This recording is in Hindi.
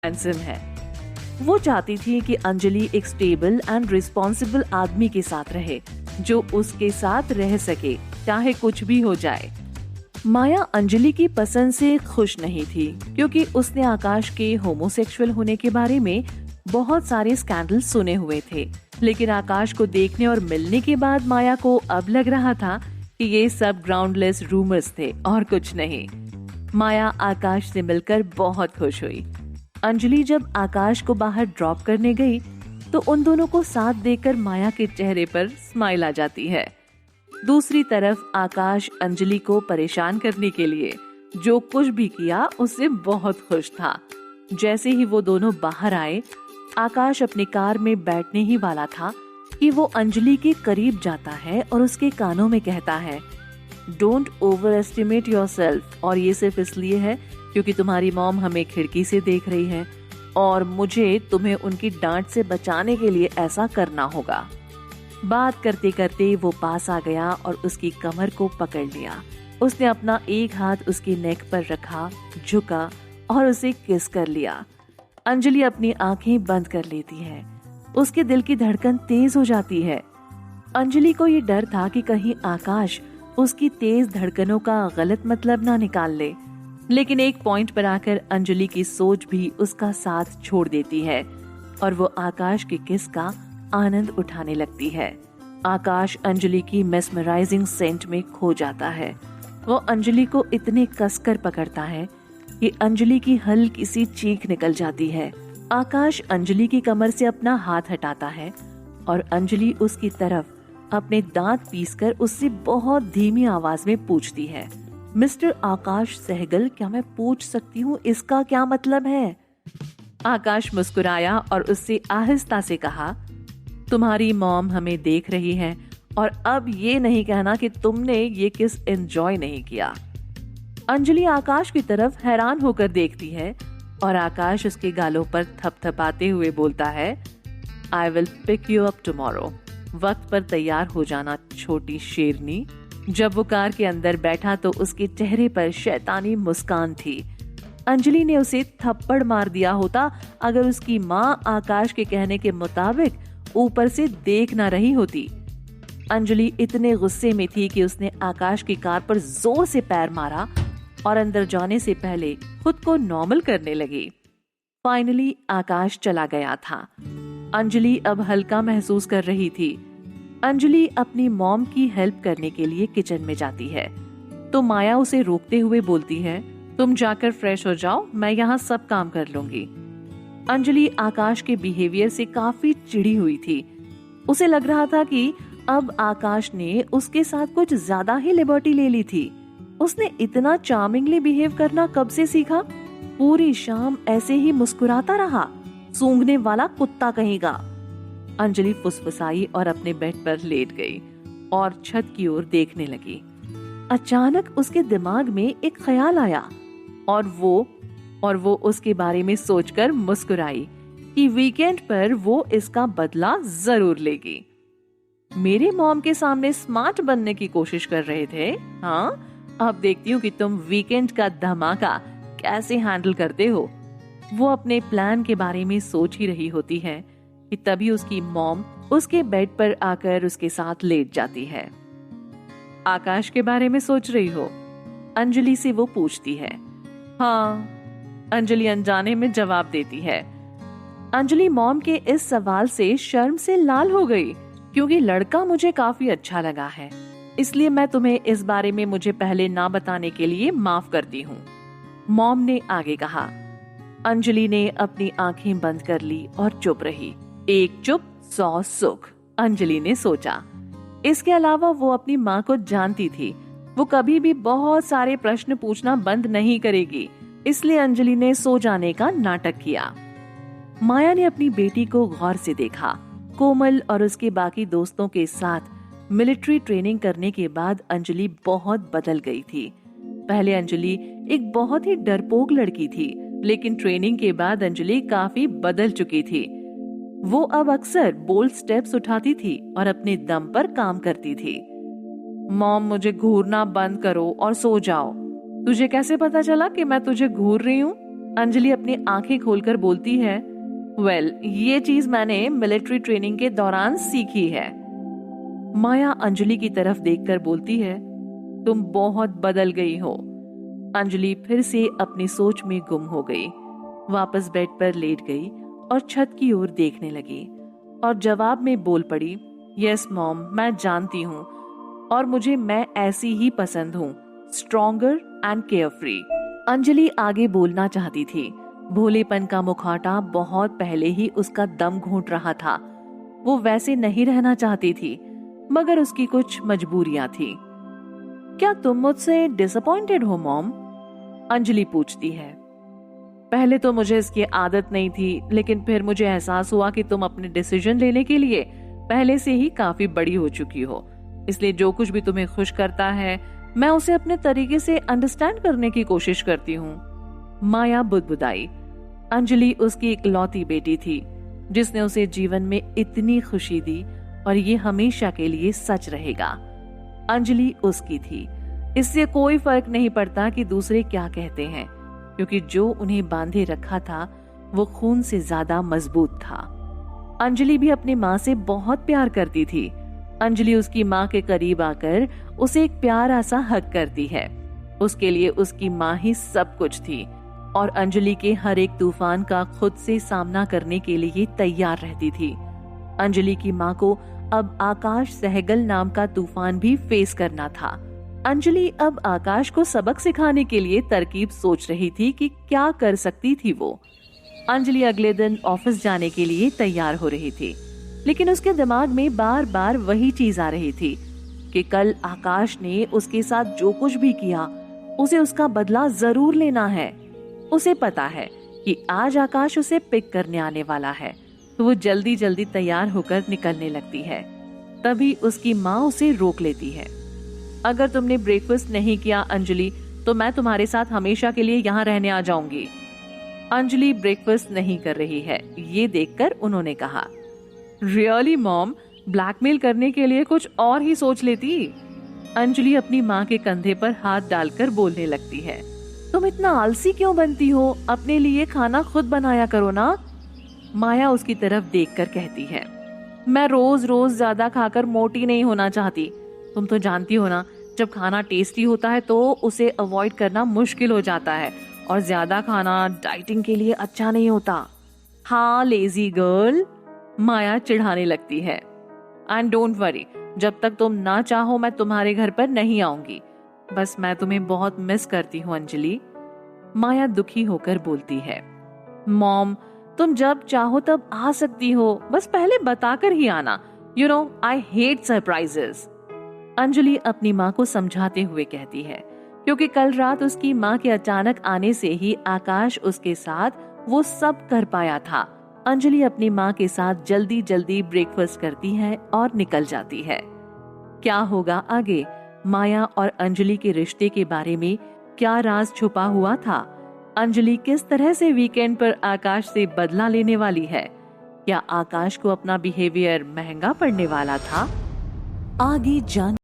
हैंडसम है। वो चाहती थी कि अंजलि एक स्टेबल एंड रिस्पॉन्सिबल आदमी के साथ रहे, जो उसके साथ रह सके चाहे कुछ भी हो जाए। माया अंजलि की पसंद से खुश नहीं थी, क्योंकि उसने आकाश के होमोसेक्सुअल होने के बारे में बहुत सारे स्कैंडल सुने हुए थे। लेकिन आकाश को देखने और मिलने के बाद माया को अब लग रहा था कि ये सब ग्राउंडलेस रूमर्स थे और कुछ नहीं। माया आकाश से मिलकर बहुत खुश हुई। अंजलि जब आकाश को बाहर ड्रॉप करने गई तो उन दोनों को साथ देखकर माया के चेहरे पर स्माइल आ जाती है। दूसरी तरफ आकाश अंजलि को परेशान करने के लिए जो कुछ भी किया उससे बहुत खुश था। जैसे ही वो दोनों बाहर आए, आकाश अपनी कार में बैठने ही वाला था कि वो अंजलि के करीब जाता है और उसके कानों में कहता है, डोंट ओवर एस्टिमेट योरसेल्फ। और ये सिर्फ इसलिए है क्योंकि तुम्हारी मॉम हमें खिड़की से देख रही है और मुझे तुम्हें उनकी डांट से बचाने के लिए ऐसा करना होगा। बात करते करते वो पास आ गया और उसकी कमर को पकड़ लिया। उसने अपना एक हाथ उसकी नेक पर रखा, झुका और उसे किस कर लिया। अंजलि अपनी आंखें बंद कर लेती है। उसके दिल की धड़कन तेज हो जाती है। अंजलि को ये डर था कि कहीं आकाश उसकी तेज धड़कनों का गलत मतलब ना निकाल ले। लेकिन एक पॉइंट पर आकर अंजलि की सोच भी उसका साथ छोड़ देती है और वो आकाश के किस का आनंद उठाने लगती है। आकाश अंजलि की मेस्मराइजिंग सेंट में खो जाता है। वो अंजलि को इतने कसकर पकड़ता है कि अंजलि की हल्की सी चीख निकल जाती है। आकाश अंजलि की कमर से अपना हाथ हटाता है और अंजलि उसकी तरफ अपने दांत पीसकर उससे बहुत धीमी आवाज में पूछती है, मिस्टर आकाश सहगल, क्या मैं पूछ सकती हूँ इसका क्या मतलब है? आकाश मुस्कुराया और उससे आहिस्ता से कहा, तुम्हारी मॉम हमें देख रही है और अब ये नहीं कहना कि तुमने ये किस एंजॉय नहीं किया। अंजलि आकाश की तरफ हैरान होकर देखती है और आकाश उसके गालों पर थपथपाते हुए बोलता है, I will pick you up tomorrow. वक्त पर तैयार हो जाना छोटी शेरनी। जब वो कार के अंदर बैठा तो उसके चेहरे पर शैतानी मुस्कान थी। अंजलि ने उसे थप्पड़ मार दिया होता अगर उसकी माँ आकाश के कहने के मुताबिक ऊपर से देख ना रही होती। अंजलि इतने गुस्से में थी कि उसने आकाश की कार पर जोर से पैर मारा और अंदर जाने से पहले खुद को नॉर्मल करने लगी। फाइनली आकाश चला गया था। अंजलि अब हल्का महसूस कर रही थी। अंजलि अपनी मॉम की हेल्प करने के लिए किचन में जाती है तो माया उसे रोकते हुए बोलती है, तुम जाकर फ्रेश हो जाओ, मैं यहाँ सब काम कर लूंगी। अंजलि आकाश के बिहेवियर से काफी चिढ़ी हुई थी। उसे लग रहा था कि अब आकाश ने उसके साथ कुछ ज्यादा ही लिबर्टी ले ली थी। उसने इतना चार्मिंगली बिहेव करना कब से सीखा? पूरी शाम ऐसे ही मुस्कुराता रहा, सूंघने वाला कुत्ता कहेगा। अंजलि फुसफुसाई और अपने बेड पर लेट गई और छत की ओर देखने लगी। अचानक उसके दिमाग में एक ख्याल आया और वो उसके बारे में सोचकर मुस्कुराई कि वीकेंड पर वो इसका बदला जरूर लेगी। मेरे मॉम के सामने स्मार्ट बनने की कोशिश कर रहे थे, हाँ? अब देखती हूँ कि तुम वीकेंड का धमाका कैसे हैंडल करते हो। वो अपने प्लान के बारे में सोच ही रही होती है कि तभी उसकी मॉम उसके बेड पर आकर उसके साथ लेट जाती है। आकाश के बारे में सोच रही हो? अंजलि से वो पूछती है। हाँ, अंजलि अनजाने में जवाब देती है। अंजलि मॉम के इस सवाल से शर्म से लाल हो गई, क्योंकि लड़का मुझे काफी अच्छा लगा है, इसलिए मैं तुम्हें इस बारे में मुझे पहले ना बताने के लिए माफ करती हूँ, मॉम ने आगे कहा। अंजलि ने अपनी आंखें बंद कर ली और चुप रही। एक चुप 100 सुख, अंजलि ने सोचा। इसके अलावा वो अपनी माँ को जानती थी, वो कभी भी बहुत सारे प्रश्न पूछना बंद नहीं करेगी, इसलिए अंजलि ने सो जाने का नाटक किया। माया ने अपनी बेटी को गौर से देखा। कोमल और उसके बाकी दोस्तों के साथ मिलिट्री ट्रेनिंग करने के बाद अंजलि बहुत बदल गई थी। पहले अंजलि एक बहुत ही डरपोक लड़की थी, लेकिन ट्रेनिंग के बाद अंजलि काफी बदल चुकी थी। वो अब अक्सर बोल्ड स्टेप्स उठाती थी और अपने दम पर काम करती थी। मॉम, मुझे घूरना बंद करो और सो जाओ। तुझे कैसे पता चला कि मैं तुझे घूर रही हूँ? अंजलि अपनी आंखें खोलकर बोलती है, वेल, ये चीज मैंने मिलिट्री ट्रेनिंग के दौरान सीखी है। माया अंजलि की तरफ देखकर बोलती है, तुम बहुत बदल गई हो। अंजलि फिर से अपनी सोच में गुम हो गई, वापस बेड पर लेट गई और छत की ओर देखने लगी और जवाब में बोल पड़ी, यस मॉम, मैं जानती हूँ और मैं ऐसी ही पसंद हूँ, स्ट्रॉन्गर एंड केयरफ्री। अंजलि आगे बोलना चाहती थी। भोलेपन का मुखौटा बहुत पहले ही उसका दम घोंट रहा था। वो वैसे नहीं रहना चाहती थी, मगर उसकी कुछ मजबूरियां थी। क्या तुम मुझसे डिसअपॉइंटेड हो मॉम? अंजलि पूछती है। पहले तो मुझे इसकी आदत नहीं थी, लेकिन फिर मुझे एहसास हुआ कि तुम अपने डिसीजन लेने के लिए पहले से ही काफी बड़ी हो चुकी हो, इसलिए जो कुछ भी तुम्हें खुश करता है मैं उसे अपने तरीके से अंडरस्टैंड करने की कोशिश करती हूँ। माया बुदबुदाई। अंजलि उसकी इकलौती बेटी थी जिसने उसे जीवन में इतनी खुशी दी और ये हमेशा के लिए सच रहेगा। अंजलि उसकी थी, इससे कोई फर्क नहीं पड़ता कि दूसरे क्या कहते हैं, क्योंकि जो उन्हें बांधे रखा था वो खून से ज्यादा मजबूत था। अंजलि भी अपनी माँ से बहुत प्यार करती थी। अंजलि उसकी माँ के करीब आकर उसे एक प्यारा सा हग करती है। उसके लिए उसकी माँ ही सब कुछ थी और अंजलि के हर एक तूफान का खुद से सामना करने के लिए तैयार रहती थी। अंजलि की माँ को अब आकाश सहगल नाम का तूफान भी फेस करना था। अंजलि अब आकाश को सबक सिखाने के लिए तरकीब सोच रही थी कि क्या कर सकती थी वो। अंजलि अगले दिन ऑफिस जाने के लिए तैयार हो रही थी, लेकिन उसके दिमाग में बार बार वही चीज आ रही थी कि कल आकाश ने उसके साथ जो कुछ भी किया उसे उसका बदला जरूर लेना है। उसे पता है कि आज आकाश उसे पिक करने आने वाला है, तो वो जल्दी जल्दी तैयार होकर निकलने लगती है। तभी उसकी माँ उसे रोक लेती है। अगर तुमने ब्रेकफास्ट नहीं किया अंजलि, तो मैं तुम्हारे साथ हमेशा के लिए यहाँ रहने आ जाऊंगी। अंजलि ब्रेकफास्ट नहीं कर रही है, ये देखकर उन्होंने कहा, रियली मॉम, ब्लैकमेल करने के लिए कुछ और ही सोच लेती। अंजलि अपनी माँ के कंधे पर हाथ डालकर बोलने लगती है, तुम इतना आलसी क्यों बनती हो? अपने लिए खाना खुद बनाया करो ना। माया उसकी तरफ देखकर कहती है, मैं रोज रोज ज्यादा खाकर मोटी नहीं होना चाहती। तुम तो जानती हो ना, जब खाना टेस्टी होता है तो उसे अवॉइड करना मुश्किल हो जाता है और ज्यादा खाना डाइटिंग के लिए अच्छा नहीं होता। हाँ लेजी गर्ल, माया चिढ़ाने लगती है। एंड डोंट वरी, जब तक तुम ना चाहो मैं तुम्हारे घर पर नहीं आऊंगी। बस मैं तुम्हें बहुत मिस करती हूँ अंजलि। माया दुखी होकर बोलती है, मॉम, तुम जब चाहो तब आ सकती हो, बस पहले बताकर ही आना। You know, I hate surprises. Anjali अपनी माँ को समझाते हुए कहती है, क्योंकि कल रात उसकी माँ के अचानक आने से ही आकाश उसके साथ वो सब कर पाया था। अंजलि अपनी माँ के साथ जल्दी जल्दी ब्रेकफास्ट करती है और निकल जाती है। क्या होगा आगे? माया और अंजलि के रिश्ते के बारे में क्या राज छुपा हुआ था? अंजलि किस तरह से वीकेंड पर आकाश से बदला लेने वाली है? क्या आकाश को अपना बिहेवियर महंगा पड़ने वाला था? आगे जान